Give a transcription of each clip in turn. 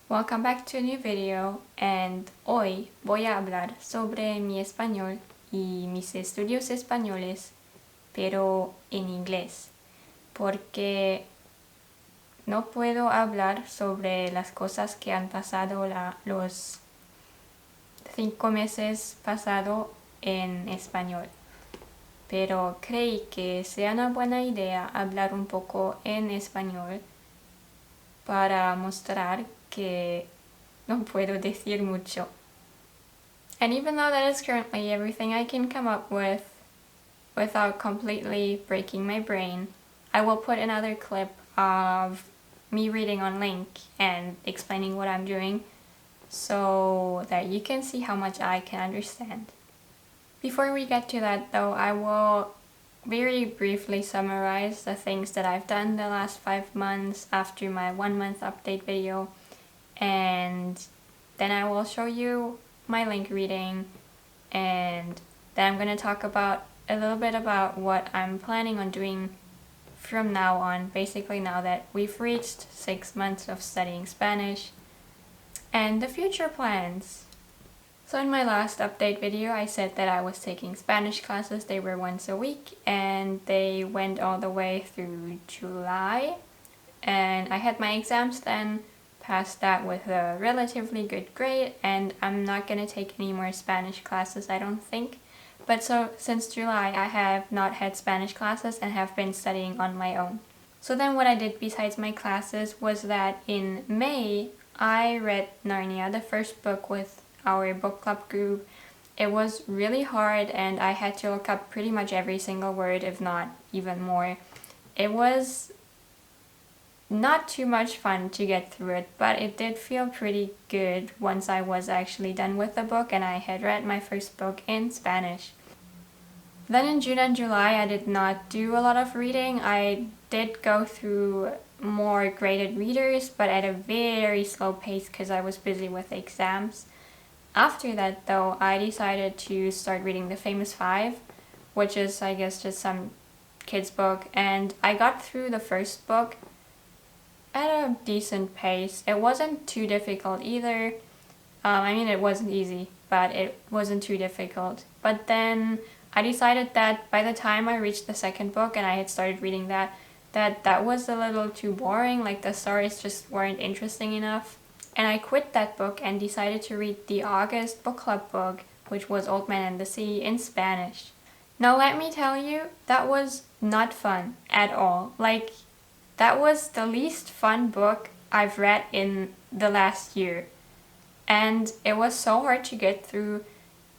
Welcome back to a new video, and hoy voy a hablar sobre mi español y mis estudios españoles, pero en inglés, porque no puedo hablar sobre las cosas que han pasado los 5 meses pasado en español. Pero creí que sea una buena idea hablar un poco en español para mostrar que no puedo decir mucho. And even though that is currently everything I can come up with without completely breaking my brain, I will put another clip of me reading on LingQ and explaining what I'm doing so that you can see how much I can understand. Before we get to that though, I will very briefly summarize the things that I've done the last 5 months after my 1-month update video, and then I will show you my LingQ reading, and then I'm going to talk about a little bit about what I'm planning on doing from now on, basically now that we've reached 6 months of studying Spanish, and the future plans. So in my last update video, I said that I was taking Spanish classes. They were once a week and they went all the way through July. And I had my exams then, passed that with a relatively good grade, and I'm not gonna take any more Spanish classes, I don't think. But so since July, I have not had Spanish classes and have been studying on my own. So then what I did besides my classes was that in May, I read Narnia, the first book with our book club group. It was really hard and I had to look up pretty much every single word, if not even more. It was not too much fun to get through it, but it did feel pretty good once I was actually done with the book and I had read my first book in Spanish. Then in June and July I did not do a lot of reading. I did go through more graded readers, but at a very slow pace because I was busy with exams. After that though, I decided to start reading The Famous Five, which is I guess just some kids book, and I got through the first book at a decent pace. It wasn't too difficult either. It wasn't easy, but it wasn't too difficult. But then I decided that by the time I reached the second book and I had started reading that was a little too boring, like the stories just weren't interesting enough. And I quit that book and decided to read the August book club book, which was Old Man and the Sea, in Spanish. Now let me tell you, that was not fun at all. Like, that was the least fun book I've read in the last year. And it was so hard to get through.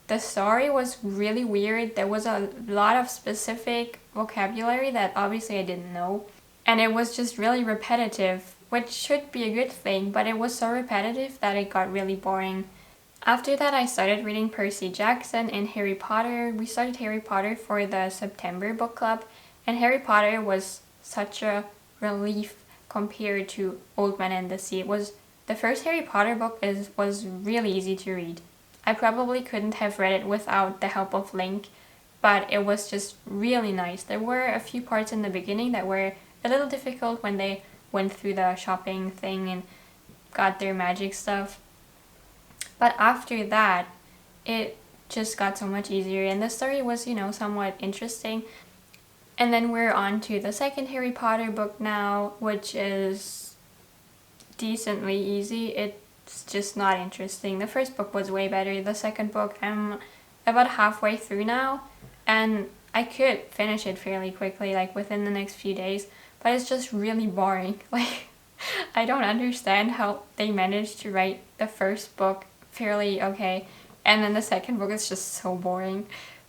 The story was really weird. There was a lot of specific vocabulary that obviously I didn't know. And it was just really repetitive, which should be a good thing, but it was so repetitive that it got really boring. After that, I started reading Percy Jackson and Harry Potter. We started Harry Potter for the September book club, and Harry Potter was such a relief compared to Old Man and the Sea. The first Harry Potter book was really easy to read. I probably couldn't have read it without the help of LingQ, but it was just really nice. There were a few parts in the beginning that were a little difficult when they went through the shopping thing and got their magic stuff. But after that, it just got so much easier and the story was, somewhat interesting. And then we're on to the second Harry Potter book now, which is decently easy. It's just not interesting. The first book was way better. The second book, I'm about halfway through now, and I could finish it fairly quickly, like within the next few days, but it's just really boring. Like, I don't understand how they managed to write the first book fairly okay, and then the second book is just so boring.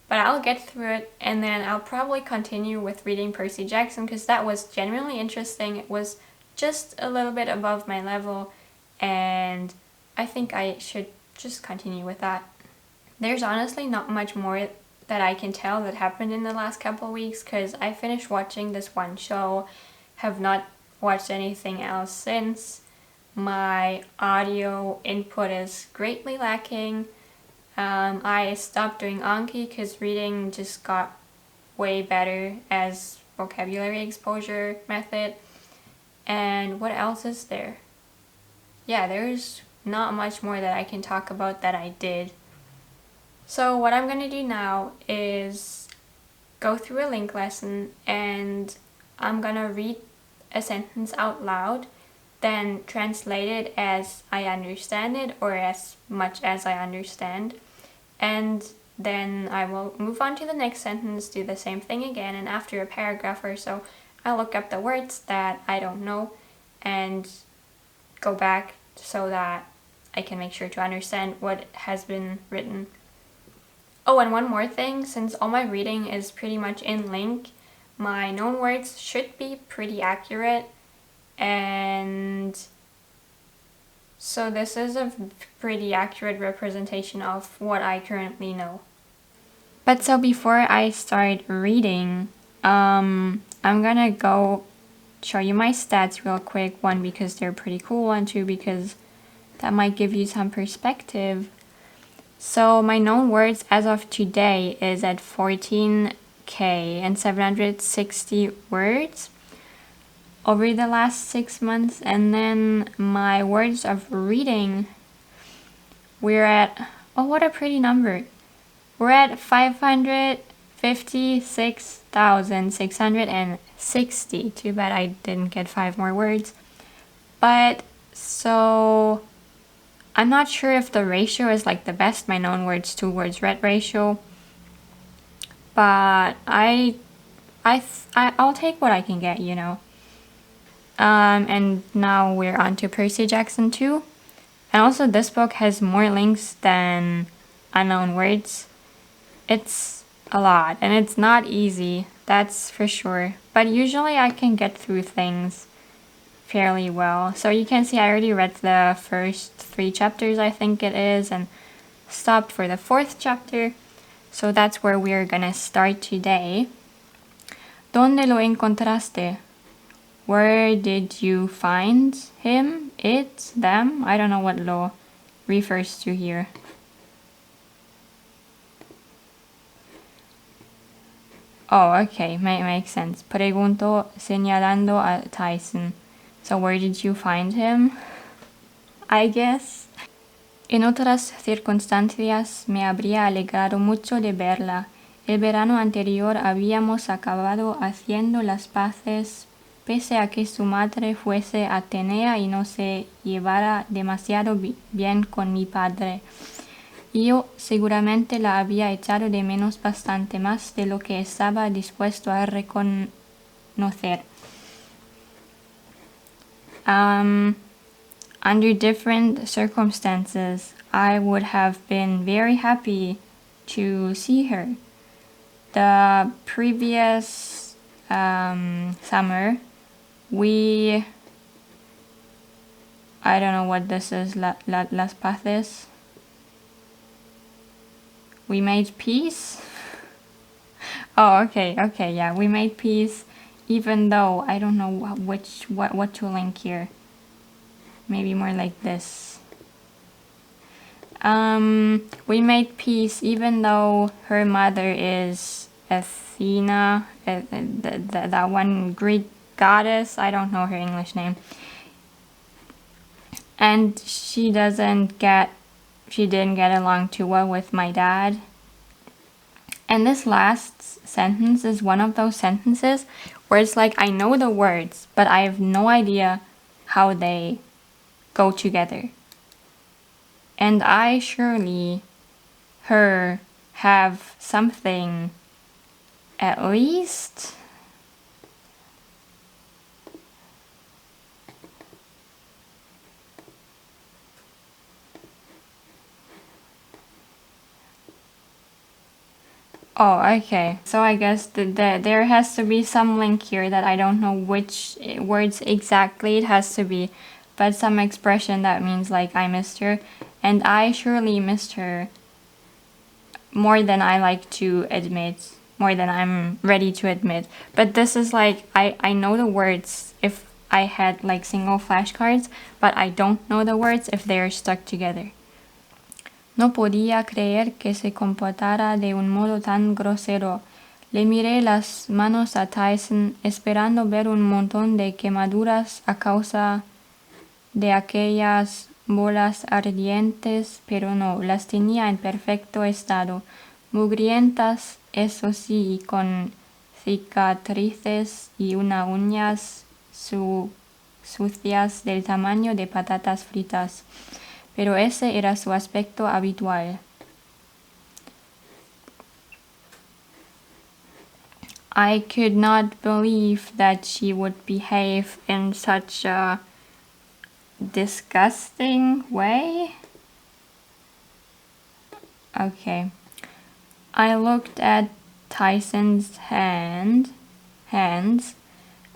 But I'll get through it, and then I'll probably continue with reading Percy Jackson because that was genuinely interesting. It was just a little bit above my level, and I think I should just continue with that. There's honestly not much more that I can tell that happened in the last couple weeks because I finished watching this one show, have not watched anything else since. My audio input is greatly lacking. I stopped doing Anki because reading just got way better as vocabulary exposure method. And what else is there? yeah, there's not much more that I can talk about that I did. So what I'm gonna do now is go through a link lesson and I'm gonna read a sentence out loud, then translate it as I understand it or as much as I understand. And then I will move on to the next sentence, do the same thing again, and after a paragraph or so, I'll look up the words that I don't know and go back so that I can make sure to understand what has been written. Oh, and one more thing, since all my reading is pretty much in Link, my known words should be pretty accurate, and so this is a pretty accurate representation of what I currently know. But so before I start reading, I'm gonna go show you my stats real quick. One, because they're pretty cool, and two, because that might give you some perspective. So my known words as of today is at 14k and 760 words over the last 6 months. And then my words of reading, we're at, oh, what a pretty number. We're at 556,660. Too bad I didn't get 5 more words. But so I'm not sure if the ratio is like the best, my known words to words read ratio. But I'll take what I can get, you know. And now we're on to Percy Jackson 2. And also this book has more links than unknown words. It's a lot, and it's not easy, that's for sure. But usually I can get through things fairly well. So you can see I already read the first 3 chapters, I think it is, and stopped for the 4th chapter. So that's where we're gonna start today. ¿Dónde lo encontraste? Where did you find him? It? Them? I don't know what lo refers to here. Oh, okay, makes sense. Preguntó señalando a Tyson. So where did you find him? I guess. En otras circunstancias me habría alegrado mucho de verla. El verano anterior habíamos acabado haciendo las paces, pese a que su madre fuese Atenea y no se llevara demasiado bien con mi padre. Yo seguramente la había echado de menos bastante más de lo que estaba dispuesto a reconocer. Under different circumstances, I would have been very happy to see her. The previous summer, I don't know what this is, las paces. We made peace? Oh, okay, yeah, we made peace, even though I don't know what to link here. Maybe more like this. We made peace even though her mother is Athena, that one Greek goddess, I don't know her English name. And she didn't get along too well with my dad. And this last sentence is one of those sentences where it's like I know the words, but I have no idea how they go together. And I surely, her, have something at least. Oh, okay. So I guess there has to be some link here that I don't know which words exactly it has to be, but some expression that means like I missed her, and I surely missed her more than I like to admit, more than I'm ready to admit. But this is like, I know the words if I had like single flashcards, but I don't know the words if they're stuck together. No podía creer que se comportara de un modo tan grosero. Le miré las manos a Tyson, esperando ver un montón de quemaduras a causa de aquellas bolas ardientes, pero no, las tenía en perfecto estado, mugrientas, eso sí, y con cicatrices y unas uñas sucias del tamaño de patatas fritas. Pero ese era su aspecto habitual. I could not believe that she would behave in such a disgusting way. Okay. I looked at Tyson's hands,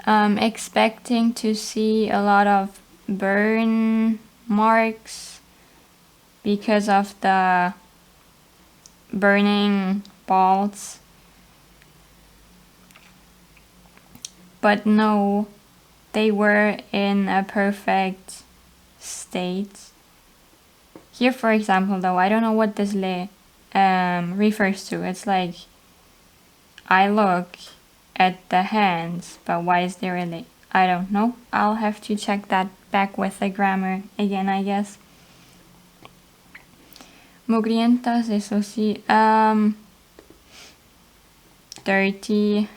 expecting to see a lot of burn marks because of the burning balls. But no, they were in a perfect state. Here, for example, though, I don't know what this refers to. It's like, I look at the hands, but why is there a le? I don't know. I'll have to check that back with the grammar again, I guess. Mugrientas, eso sí. Dirty.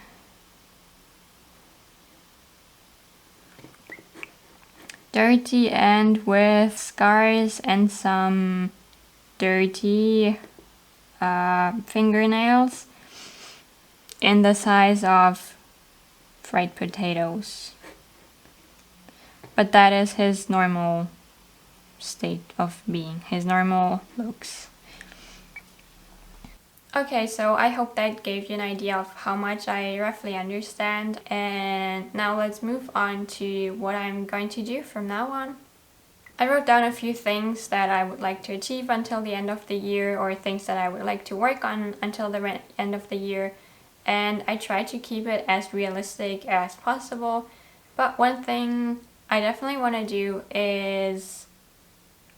Dirty and with scars and some dirty fingernails in the size of fried potatoes. But that is his normal state of being, his normal looks. Okay, so I hope that gave you an idea of how much I roughly understand, and now let's move on to what I'm going to do from now on. I wrote down a few things that I would like to achieve until the end of the year, or things that I would like to work on until the end of the year, and I try to keep it as realistic as possible. But one thing I definitely want to do is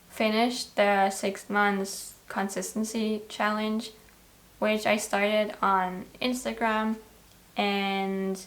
finish the 6 months consistency challenge, which I started on Instagram, and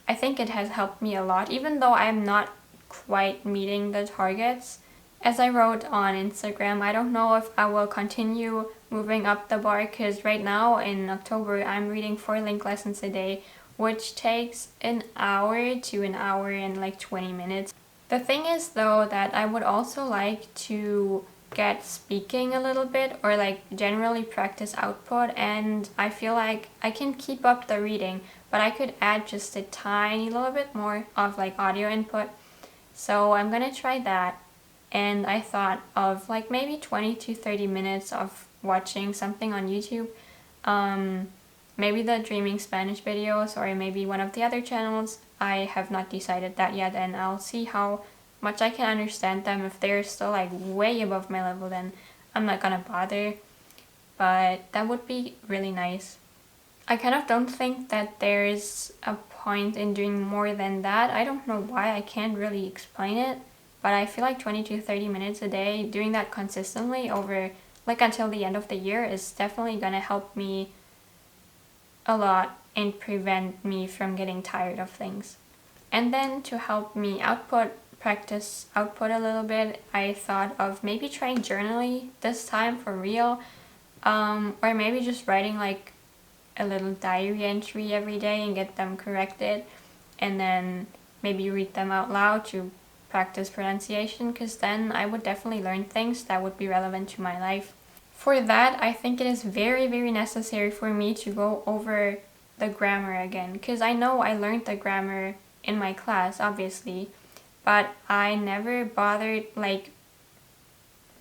I think it has helped me a lot, even though I'm not quite meeting the targets. As I wrote on Instagram, I don't know if I will continue moving up the bar, because right now in October I'm reading 4 LingQ lessons a day, which takes an hour to an hour and like 20 minutes. The thing is though that I would also like to get speaking a little bit, or like generally practice output, and I feel like I can keep up the reading, but I could add just a tiny little bit more of like audio input. So I'm gonna try that, and I thought of like maybe 20 to 30 minutes of watching something on YouTube, maybe the Dreaming Spanish videos, or maybe one of the other channels. I have not decided that yet, and I'll see how much I can understand them. If they're still like way above my level, then I'm not gonna bother, but that would be really nice. I kind of don't think that there's a point in doing more than that. I don't know why, I can't really explain it, but I feel like 20 to 30 minutes a day, doing that consistently over like until the end of the year, is definitely gonna help me a lot and prevent me from getting tired of things. And then to help me practice output a little bit, I thought of maybe trying journaling this time for real, or maybe just writing like a little diary entry every day and get them corrected, and then maybe read them out loud to practice pronunciation, because then I would definitely learn things that would be relevant to my life. For that, I think it is very, very necessary for me to go over the grammar again, because I know I learned the grammar in my class, obviously, but I never bothered like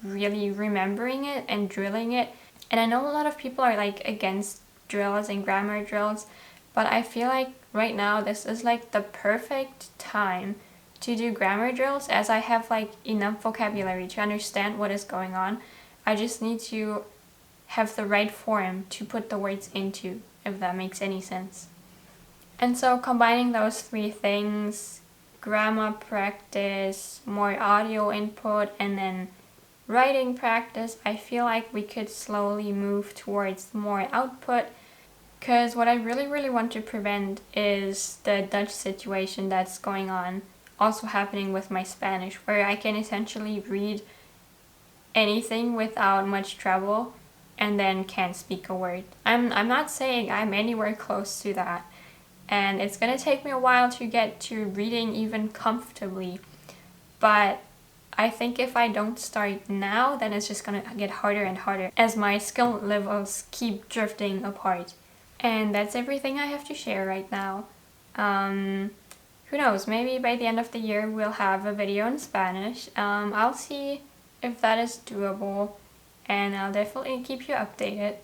really remembering it and drilling it. And I know a lot of people are like against drills and grammar drills, but I feel like right now this is like the perfect time to do grammar drills, as I have like enough vocabulary to understand what is going on. I just need to have the right form to put the words into, if that makes any sense. And so combining those 3 things, grammar practice, more audio input, and then writing practice, I feel like we could slowly move towards more output, because what I really, really want to prevent is the Dutch situation that's going on. also happening with my Spanish, where I can essentially read anything without much trouble and then can't speak a word. I'm not saying I'm anywhere close to that, and it's gonna take me a while to get to reading even comfortably, but I think if I don't start now, then it's just gonna get harder and harder as my skill levels keep drifting apart. And that's everything I have to share right now. Who knows, maybe by the end of the year we'll have a video in Spanish. I'll see if that is doable, and I'll definitely keep you updated.